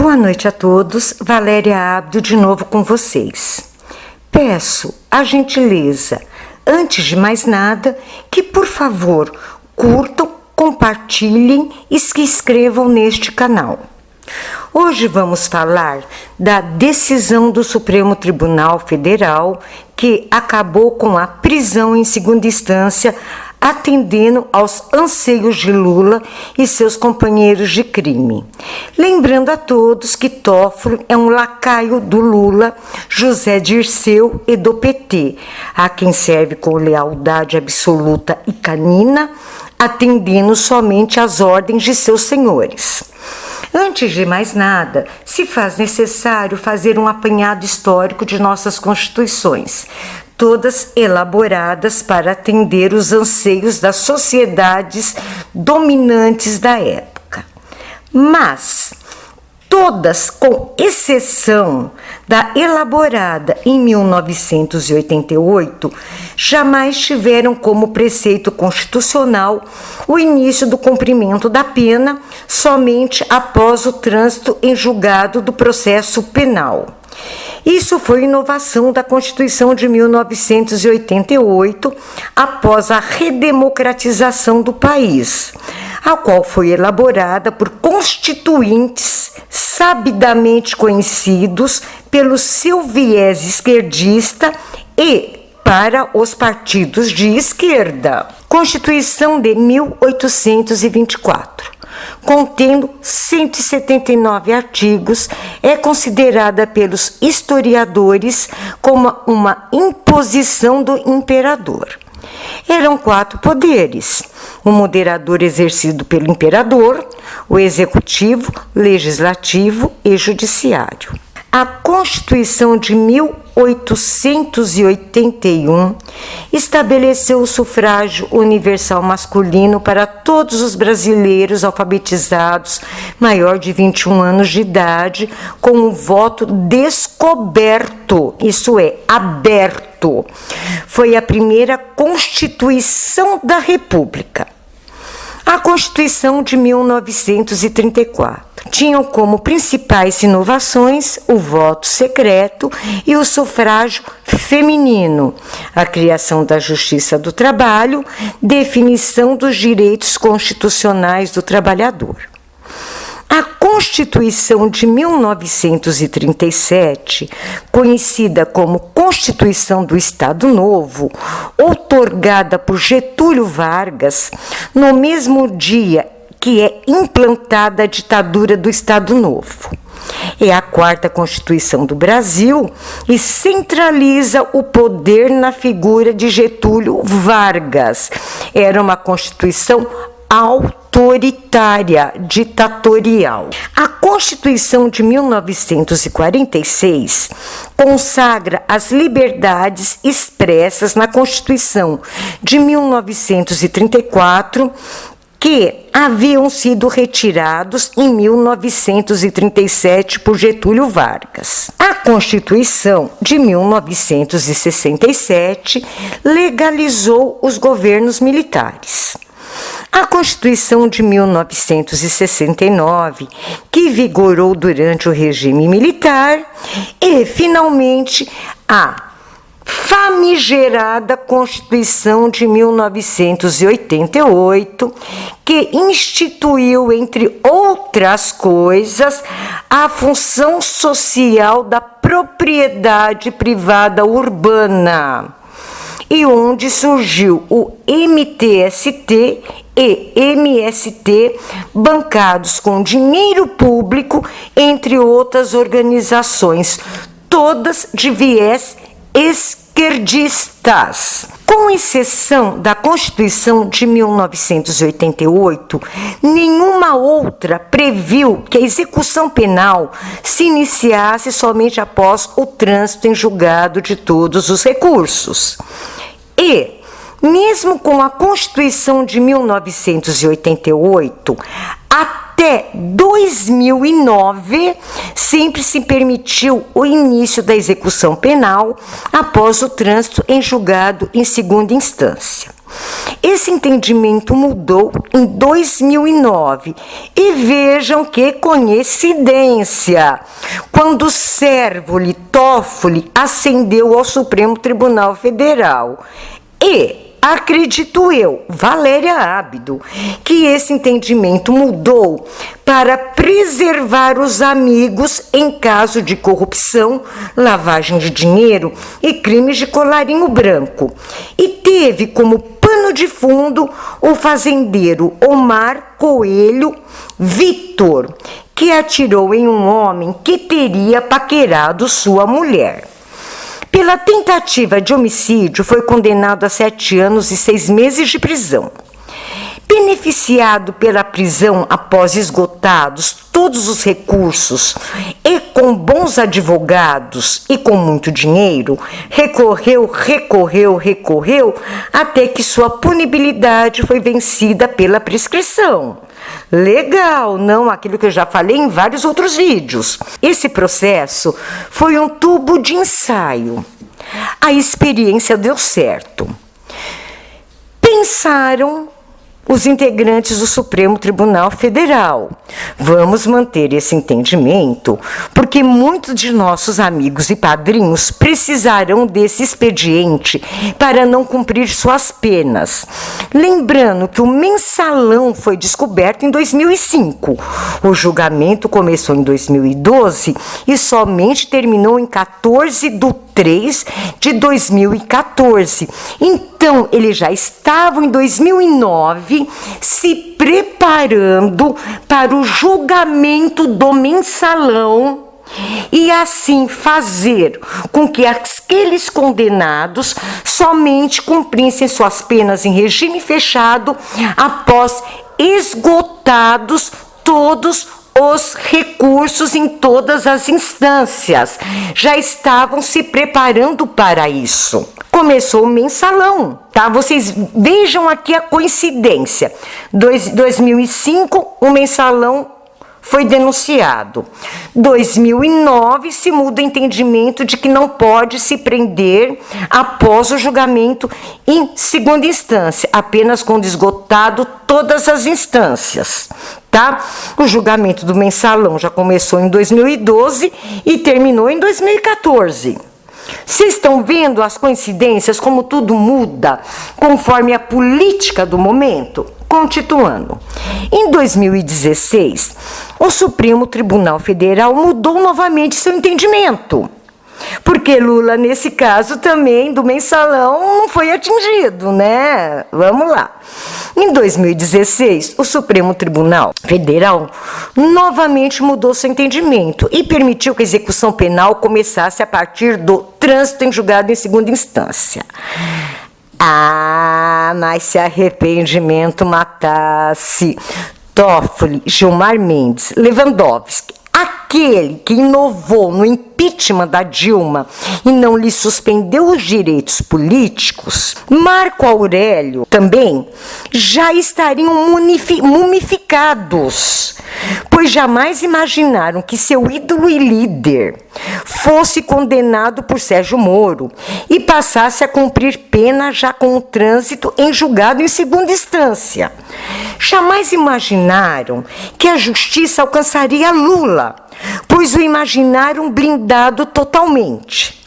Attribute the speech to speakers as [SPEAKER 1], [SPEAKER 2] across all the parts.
[SPEAKER 1] Boa noite a todos, Valéria Abdo de novo com vocês. Peço a gentileza, antes de mais nada, que por favor curtam, compartilhem e se inscrevam neste canal. Hoje vamos falar da decisão do Supremo Tribunal Federal que acabou com a prisão em segunda instância, atendendo aos anseios de Lula e seus companheiros de crime. Lembrando a todos que Toffoli é um lacaio do Lula, José Dirceu e do PT, a quem serve com lealdade absoluta e canina, atendendo somente às ordens de seus senhores. Antes de mais nada, se faz necessário fazer um apanhado histórico de nossas constituições, todas elaboradas para atender os anseios das sociedades dominantes da época. Mas todas, com exceção da elaborada em 1988, jamais tiveram como preceito constitucional o início do cumprimento da pena somente após o trânsito em julgado do processo penal. Isso foi inovação da Constituição de 1988, após a redemocratização do país, a qual foi elaborada por constituintes sabidamente conhecidos pelo seu viés esquerdista e para os partidos de esquerda. Constituição de 1824. Contendo 179 artigos, é considerada pelos historiadores como uma imposição do imperador. Eram 4 poderes: o moderador exercido pelo imperador, o executivo, legislativo e judiciário. A Constituição de 1881 estabeleceu o sufrágio universal masculino para todos os brasileiros alfabetizados maior de 21 anos de idade, com o voto descoberto, isso é, aberto. Foi a primeira Constituição da República. A Constituição de 1934 tinham como principais inovações o voto secreto e o sufrágio feminino, a criação da Justiça do Trabalho, definição dos direitos constitucionais do trabalhador. A Constituição de 1937, conhecida como Constituição do Estado Novo, outorgada por Getúlio Vargas, no mesmo dia que é implantada a ditadura do Estado Novo. É a 4ª Constituição do Brasil e centraliza o poder na figura de Getúlio Vargas. Era uma Constituição autoritária, ditatorial. A Constituição de 1946 consagra as liberdades expressas na Constituição de 1934, que haviam sido retirados em 1937 por Getúlio Vargas. A Constituição de 1967 legalizou os governos militares. A Constituição de 1969, que vigorou durante o regime militar, e, finalmente, a famigerada Constituição de 1988, que instituiu, entre outras coisas, a função social da propriedade privada urbana, e onde surgiu o MTST e MST, bancados com dinheiro público, entre outras organizações, todas de viés esquerdistas. Com exceção da Constituição de 1988, nenhuma outra previu que a execução penal se iniciasse somente após o trânsito em julgado de todos os recursos. E, mesmo com a Constituição de 1988, até 2009, sempre se permitiu o início da execução penal após o trânsito em julgado em segunda instância. Esse entendimento mudou em 2009 e vejam que coincidência, quando Sérvoli Toffoli ascendeu ao Supremo Tribunal Federal. E acredito eu, Valéria Ábido, que esse entendimento mudou para preservar os amigos em caso de corrupção, lavagem de dinheiro e crimes de colarinho branco. E teve como pano de fundo o fazendeiro Omar Coelho Vitor, que atirou em um homem que teria paquerado sua mulher. Pela tentativa de homicídio, foi condenado a 7 anos e 6 meses de prisão. Beneficiado pela prisão após esgotados todos os recursos e com bons advogados e com muito dinheiro, recorreu, até que sua punibilidade foi vencida pela prescrição. Legal, não aquilo que eu já falei em vários outros vídeos. Esse processo foi um tubo de ensaio. A experiência deu certo. Pensaram os integrantes do Supremo Tribunal Federal: vamos manter esse entendimento, porque muitos de nossos amigos e padrinhos precisarão desse expediente para não cumprir suas penas. Lembrando que o mensalão foi descoberto em 2005. O julgamento começou em 2012 e somente terminou em 14/3/2014. Então, eles já estavam em 2009 se preparando para o julgamento do mensalão e assim fazer com que aqueles condenados somente cumprissem suas penas em regime fechado após esgotados todos os recursos em todas as instâncias. Já estavam se preparando para isso. Começou o mensalão, tá? Vocês vejam aqui a coincidência. 2005, o mensalão foi denunciado. 2009, se muda o entendimento de que não pode se prender após o julgamento em segunda instância, apenas quando esgotado todas as instâncias, tá? O julgamento do mensalão já começou em 2012 e terminou em 2014. Vocês estão vendo as coincidências, como tudo muda conforme a política do momento? Continuando. Em 2016, o Supremo Tribunal Federal mudou novamente seu entendimento. Porque Lula, nesse caso, também do mensalão não foi atingido, né? Vamos lá. Em 2016, o Supremo Tribunal Federal novamente mudou seu entendimento e permitiu que a execução penal começasse a partir do trânsito em julgado em segunda instância. Ah, mas se arrependimento matasse Toffoli, Gilmar Mendes, Lewandowski, aquele que inovou no impeachment da Dilma e não lhe suspendeu os direitos políticos, Marco Aurélio também, já estariam mumificados, pois jamais imaginaram que seu ídolo e líder fosse condenado por Sérgio Moro e passasse a cumprir pena já com o trânsito em julgado em segunda instância. Jamais imaginaram que a justiça alcançaria Lula, pois o imaginaram blindado totalmente.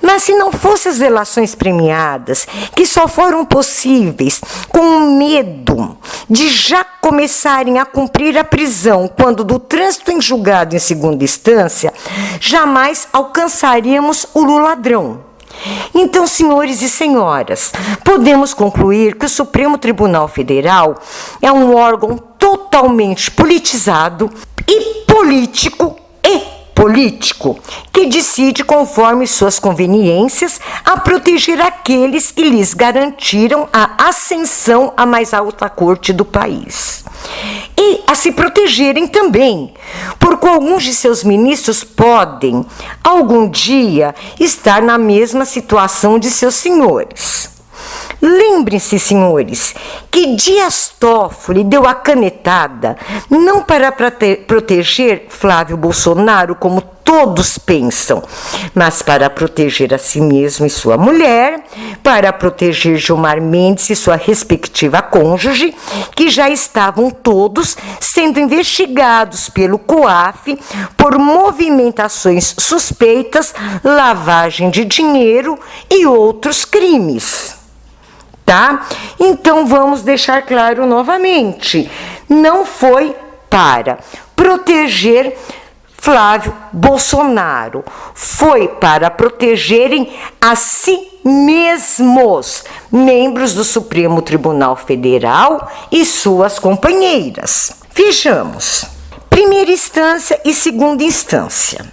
[SPEAKER 1] Mas se não fossem as delações premiadas, que só foram possíveis com o medo de já começarem a cumprir a prisão quando do trânsito em julgado em segunda instância, jamais alcançaríamos o Luladrão. Então, senhores e senhoras, podemos concluir que o Supremo Tribunal Federal é um órgão totalmente politizado e político que decide conforme suas conveniências a proteger aqueles que lhes garantiram a ascensão à mais alta corte do país. E a se protegerem também, porque alguns de seus ministros podem, algum dia, estar na mesma situação de seus senhores. Lembrem-se, senhores, que Dias Toffoli deu a canetada não para proteger Flávio Bolsonaro, como todos pensam, mas para proteger a si mesmo e sua mulher, para proteger Gilmar Mendes e sua respectiva cônjuge, que já estavam todos sendo investigados pelo COAF por movimentações suspeitas, lavagem de dinheiro e outros crimes. Tá? Então vamos deixar claro novamente, não foi para proteger Flávio Bolsonaro, foi para protegerem a si mesmos, membros do Supremo Tribunal Federal e suas companheiras. Vejamos, primeira instância e segunda instância.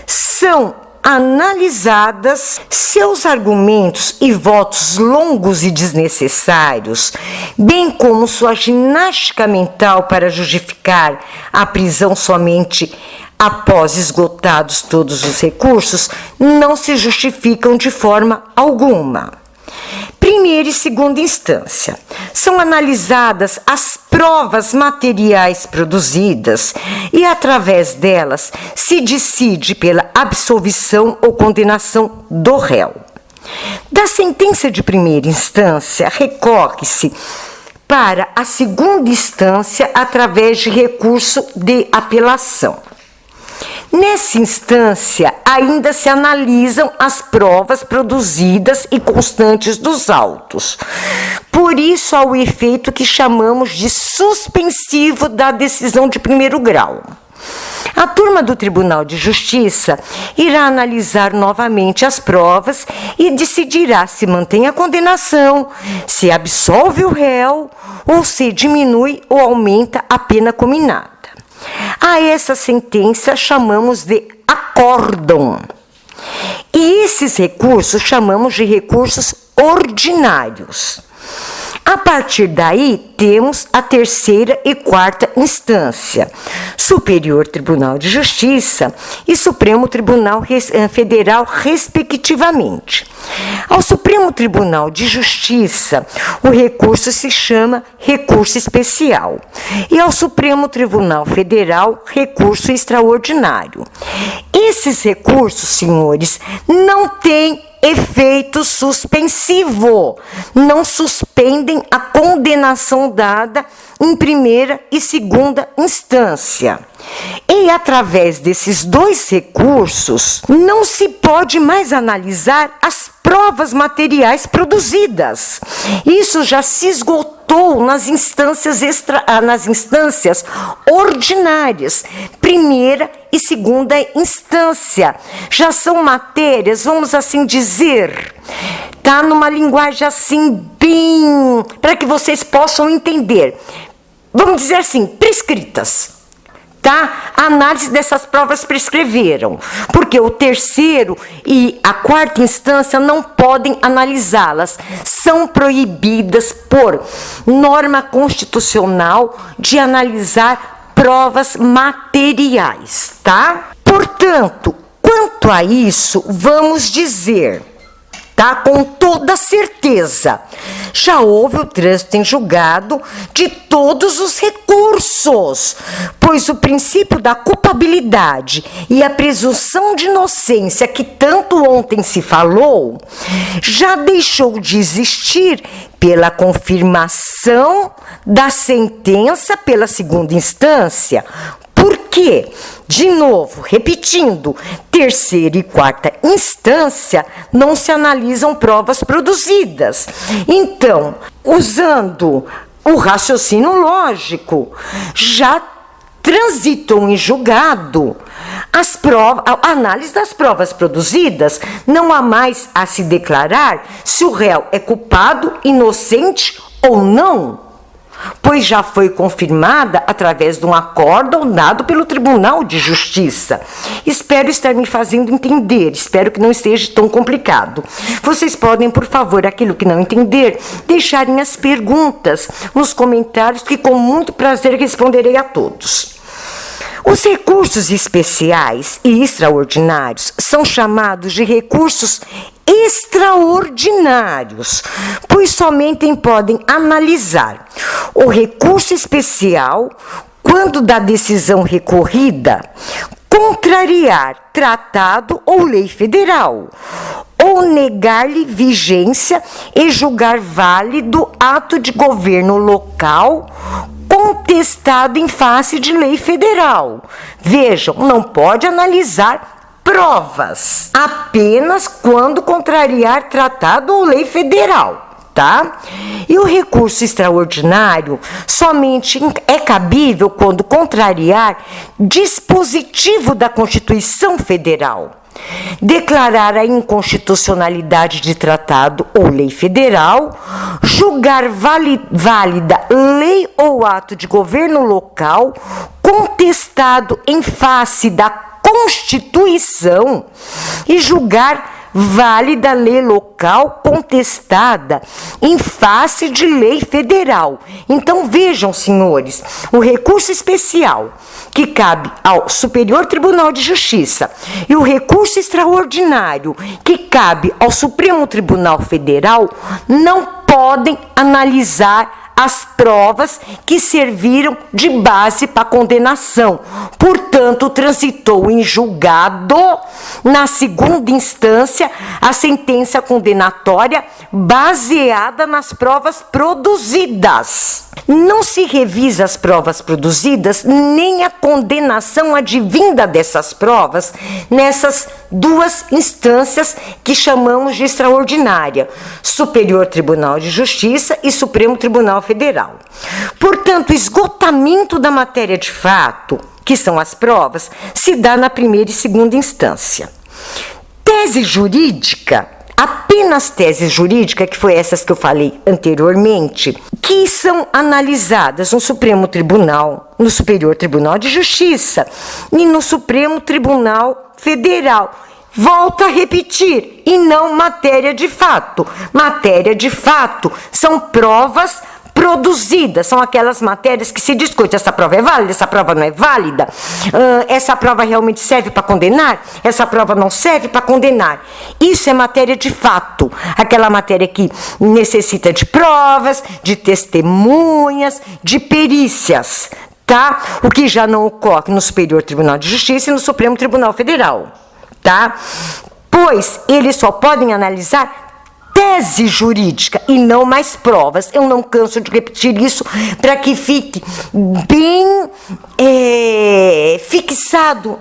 [SPEAKER 1] São analisadas seus argumentos e votos longos e desnecessários, bem como sua ginástica mental para justificar a prisão somente após esgotados todos os recursos, não se justificam de forma alguma. Primeira e segunda instância. São analisadas as provas materiais produzidas e, através delas, se decide pela absolvição ou condenação do réu. Da sentença de primeira instância, recorre-se para a segunda instância através de recurso de apelação. Nessa instância, ainda se analisam as provas produzidas e constantes dos autos. Por isso, há o efeito que chamamos de suspensivo da decisão de primeiro grau. A turma do Tribunal de Justiça irá analisar novamente as provas e decidirá se mantém a condenação, se absolve o réu ou se diminui ou aumenta a pena cominada. A essa sentença chamamos de acórdão. E esses recursos chamamos de recursos ordinários. A partir daí, temos a terceira e quarta instância, Superior Tribunal de Justiça e Supremo Tribunal Federal, respectivamente. Ao Supremo Tribunal de Justiça, o recurso se chama recurso especial, e ao Supremo Tribunal Federal, recurso extraordinário. Esses recursos, senhores, não têm efeito suspensivo, não suspendem a condenação dada em primeira e segunda instância. E através desses dois recursos, não se pode mais analisar as provas materiais produzidas. Isso já se esgotou nas instâncias ordinárias, primeira e segunda instância. Já são matérias, vamos assim dizer, tá? Numa linguagem assim bem, para que vocês possam entender. Vamos dizer assim, prescritas. Tá? A análise dessas provas prescreveram, porque o terceiro e a quarta instância não podem analisá-las, são proibidas por norma constitucional de analisar provas materiais, tá? Portanto, quanto a isso, vamos dizer, tá? Com toda certeza, já houve o trânsito em julgado de todos os recursos, pois o princípio da culpabilidade e a presunção de inocência que tanto ontem se falou, já deixou de existir pela confirmação da sentença pela segunda instância. Porque, de novo, repetindo, terceira e quarta instância não se analisam provas produzidas. Então, usando o raciocínio lógico, já transitou em julgado a análise das provas produzidas, não há mais a se declarar se o réu é culpado, inocente ou não, pois já foi confirmada através de um acórdão dado pelo Tribunal de Justiça. Espero estar me fazendo entender, espero que não esteja tão complicado. Vocês podem, por favor, aquilo que não entender, deixarem as perguntas nos comentários, que com muito prazer responderei a todos. Os recursos especiais e extraordinários são chamados de recursos extraordinários, pois somente podem analisar o recurso especial quando da decisão recorrida contrariar tratado ou lei federal, ou negar-lhe vigência e julgar válido ato de governo local contestado em face de lei federal. Vejam, não pode analisar provas, apenas quando contrariar tratado ou lei federal. Tá? E o recurso extraordinário somente é cabível quando contrariar dispositivo da Constituição Federal, declarar a inconstitucionalidade de tratado ou lei federal, julgar válida lei ou ato de governo local contestado em face da Constituição e julgar válida lei local contestada em face de lei federal. Então vejam, senhores, o recurso especial que cabe ao Superior Tribunal de Justiça e o recurso extraordinário que cabe ao Supremo Tribunal Federal não podem analisar as provas que serviram de base para a condenação. Portanto, transitou em julgado, na segunda instância, a sentença condenatória baseada nas provas produzidas. Não se revisa as provas produzidas, nem a condenação advinda dessas provas nessas duas instâncias que chamamos de extraordinária, Superior Tribunal de Justiça e Supremo Tribunal Federal. Portanto, o esgotamento da matéria de fato, que são as provas, se dá na primeira e segunda instância. Tese jurídica, apenas tese jurídica, que foi essas que eu falei anteriormente, que são analisadas no Supremo Tribunal, no Superior Tribunal de Justiça e no Supremo Tribunal Federal. Volto a repetir, e não matéria de fato. Matéria de fato são provas produzidas, são aquelas matérias que se discute, essa prova é válida, essa prova não é válida, essa prova realmente serve para condenar, essa prova não serve para condenar. Isso é matéria de fato, aquela matéria que necessita de provas, de testemunhas, de perícias, tá? O que já não ocorre no Superior Tribunal de Justiça e no Supremo Tribunal Federal, tá? Pois eles só podem analisar tese jurídica e não mais provas. Eu não canso de repetir isso para que fique bem fixado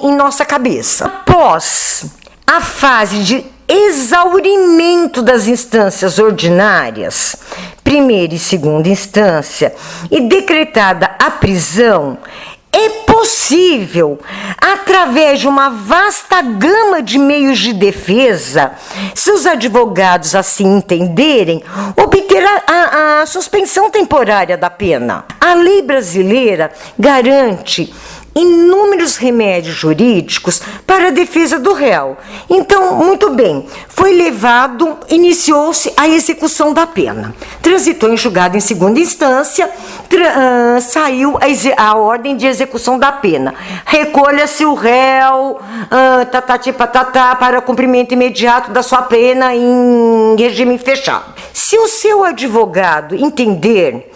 [SPEAKER 1] em nossa cabeça. Após a fase de exaurimento das instâncias ordinárias, primeira e segunda instância, e decretada a prisão, é possível, através de uma vasta gama de meios de defesa, se os advogados assim entenderem, obter a suspensão temporária da pena. A lei brasileira garante inúmeros remédios jurídicos para a defesa do réu. Então, muito bem, foi levado, iniciou-se a execução da pena. Transitou em julgado em segunda instância, saiu a ordem de execução da pena. Recolha-se o réu, para cumprimento imediato da sua pena em regime fechado. Se o seu advogado entender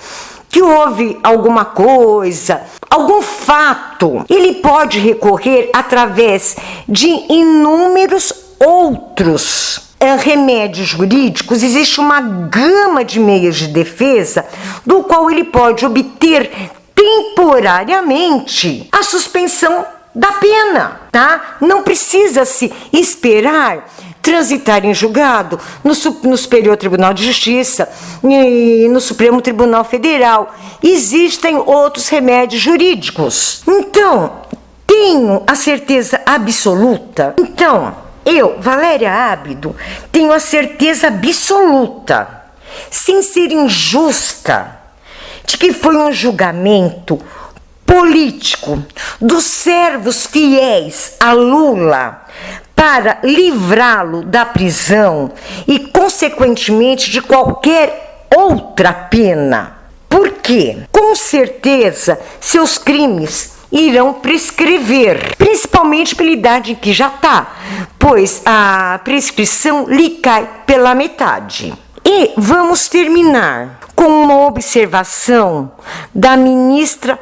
[SPEAKER 1] que houve alguma coisa, algum fato, ele pode recorrer através de inúmeros outros remédios jurídicos. Existe uma gama de meios de defesa do qual ele pode obter temporariamente a suspensão da pena, tá? Não precisa se esperar transitar em julgado no Superior Tribunal de Justiça e no Supremo Tribunal Federal. Existem outros remédios jurídicos. Então, tenho a certeza absoluta. Então, eu, Valéria Ábido, tenho a certeza absoluta, sem ser injusta, de que foi um julgamento político dos servos fiéis a Lula para livrá-lo da prisão e, consequentemente, de qualquer outra pena. Por quê? Com certeza, seus crimes irão prescrever, principalmente pela idade em que já está, pois a prescrição lhe cai pela metade. E vamos terminar com uma observação da ministra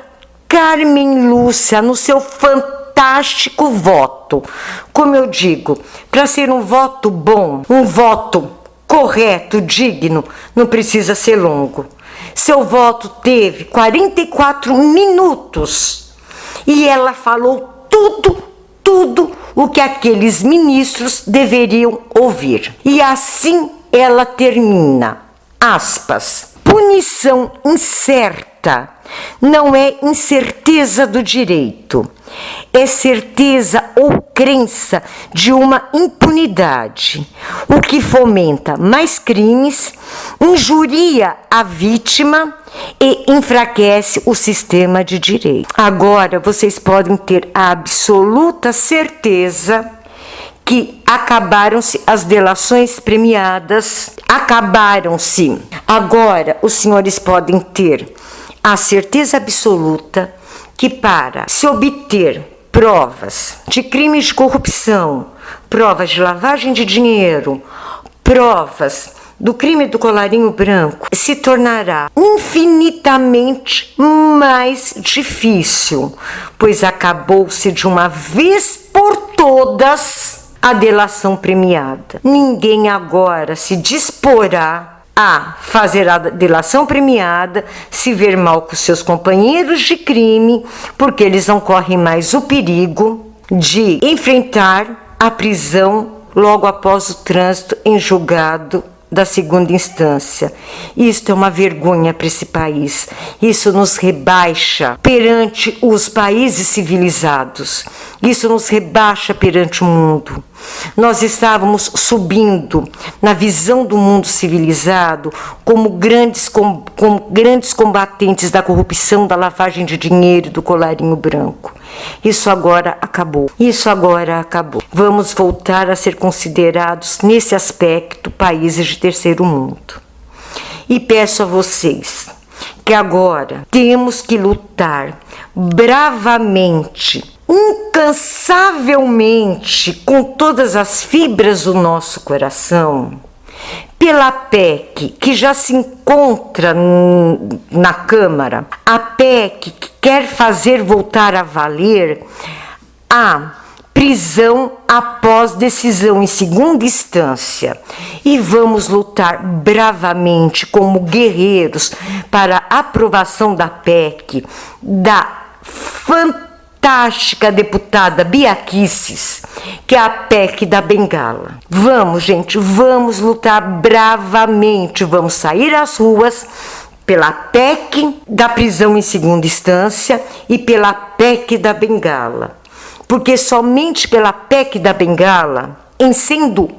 [SPEAKER 1] Carmen Lúcia no seu fantástico voto. Como eu digo, para ser um voto bom, um voto correto, digno, não precisa ser longo. Seu voto teve 44 minutos e ela falou tudo o que aqueles ministros deveriam ouvir. E assim ela termina, aspas, punição incerta não é incerteza do direito, é certeza ou crença de uma impunidade, o que fomenta mais crimes, injuria a vítima e enfraquece o sistema de direito. Agora vocês podem ter a absoluta certeza que acabaram-se as delações premiadas, acabaram-se. Agora os senhores podem ter a certeza absoluta que para se obter provas de crimes de corrupção, provas de lavagem de dinheiro, provas do crime do colarinho branco, se tornará infinitamente mais difícil, pois acabou-se de uma vez por todas a delação premiada. Ninguém agora se disporá a fazer a delação premiada, se ver mal com seus companheiros de crime, porque eles não correm mais o perigo de enfrentar a prisão logo após o trânsito em julgado da segunda instância. Isto é uma vergonha para esse país. Isso nos rebaixa perante os países civilizados. Isso nos rebaixa perante o mundo. Nós estávamos subindo na visão do mundo civilizado como grandes combatentes da corrupção, da lavagem de dinheiro e do colarinho branco. Isso agora acabou. Isso agora acabou. Vamos voltar a ser considerados, nesse aspecto, países de terceiro mundo. E peço a vocês que agora temos que lutar bravamente, incansavelmente, com todas as fibras do nosso coração, pela PEC que já se encontra na Câmara, a PEC que quer fazer voltar a valer a prisão após decisão em segunda instância. E vamos lutar bravamente como guerreiros para a aprovação da PEC da fantástica deputada Bia Kicis, que é a PEC da bengala. Vamos, gente, vamos lutar bravamente, vamos sair às ruas pela PEC da prisão em segunda instância e pela PEC da bengala. Porque somente pela PEC da bengala, em sendo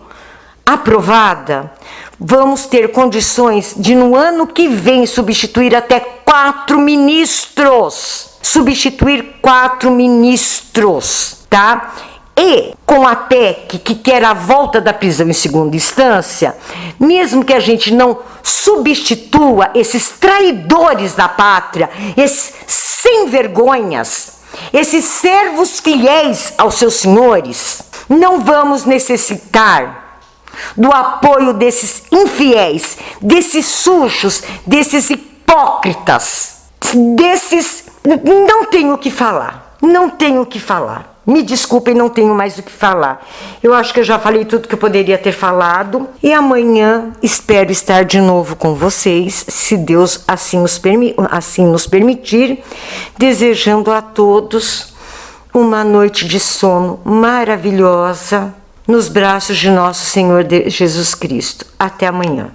[SPEAKER 1] aprovada, vamos ter condições de no ano que vem substituir até 4 ministros. Substituir 4 ministros, tá? E com a PEC que quer a volta da prisão em segunda instância, mesmo que a gente não substitua esses traidores da pátria, esses sem vergonhas, esses servos fiéis aos seus senhores, não vamos necessitar do apoio desses infiéis, desses sujos, desses hipócritas, desses... Não tenho o que falar, não tenho o que falar. Me desculpem, não tenho mais o que falar. Eu acho que eu já falei tudo que eu poderia ter falado. E amanhã espero estar de novo com vocês, se Deus assim nos permitir, desejando a todos uma noite de sono maravilhosa nos braços de nosso Senhor Jesus Cristo. Até amanhã.